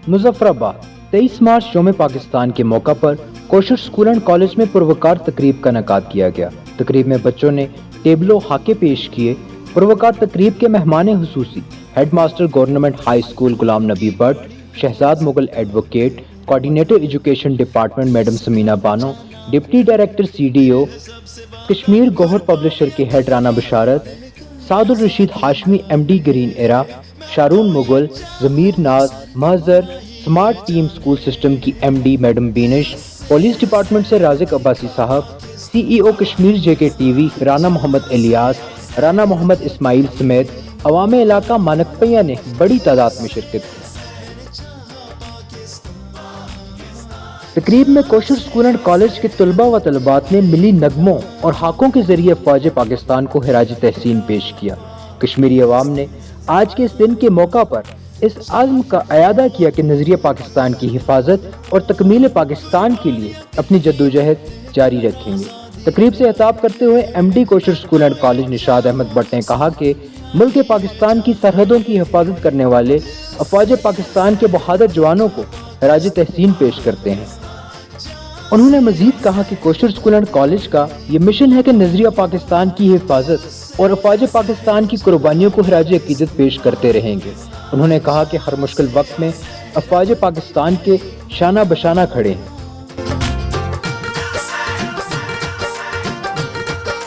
مظفر آباد 23 مارچ یوم پاکستان کے موقع پر کوشر اسکول اینڈ کالج میں پروقار تقریب کا انعقاد کیا گیا۔ تقریب میں بچوں نے ٹیبل و خاکے پیش کیے۔ پروقار تقریب کے مہمان خصوصی head master government high school Ghulam Nabi Bhat, Shahzad Mughal advocate, coordinator education department madam Samina Bano, deputy director CDO Kashmir Gohar publisher کے head Rana Basharat, Saad Al-Rasheed Hashmi MD Green Era, Sharoon Mughal, Zameer Naz, Mehzar, Smart Team School System کی MD madam Benish, police department سے رازق عباسی صاحب، CEO کشمیر JKTV رانا محمد الیاس، رانا محمد اسماعیل سمیت عوام علاقہ مانکپیہ نے بڑی تعداد میں شرکت کی۔ تقریب میں کوشر اسکول اینڈ کالج کے طلباء و طالبات نے ملی نغموں اور خاکوں کے ذریعے فوج پاکستان کو خراج تحسین پیش کیا۔ کشمیری عوام نے آج کے اس دن کے موقع پر اس عزم کا اعادہ کیا کہ نظریہ پاکستان کی حفاظت اور تکمیل پاکستان کے لیے اپنی جدوجہد جاری رکھیں گے۔ تقریب سے خطاب کرتے ہوئے MD Koshur school and college Nishad Ahmad Bhat نے کہا کہ ملک پاکستان کی سرحدوں کی حفاظت کرنے والے افواج پاکستان کے بہادر جوانوں کو خراج تحسین پیش کرتے ہیں۔ انہوں نے مزید کہا کہ کوشر اسکول اینڈ کالج کا یہ مشن ہے کہ نظریہ پاکستان کی حفاظت اور افواج پاکستان کی قربانیوں کو خراج عقیدت پیش کرتے رہیں گے۔ انہوں نے کہا کہ ہر مشکل وقت میں افواج پاکستان کے شانہ بشانہ کھڑے ہیں۔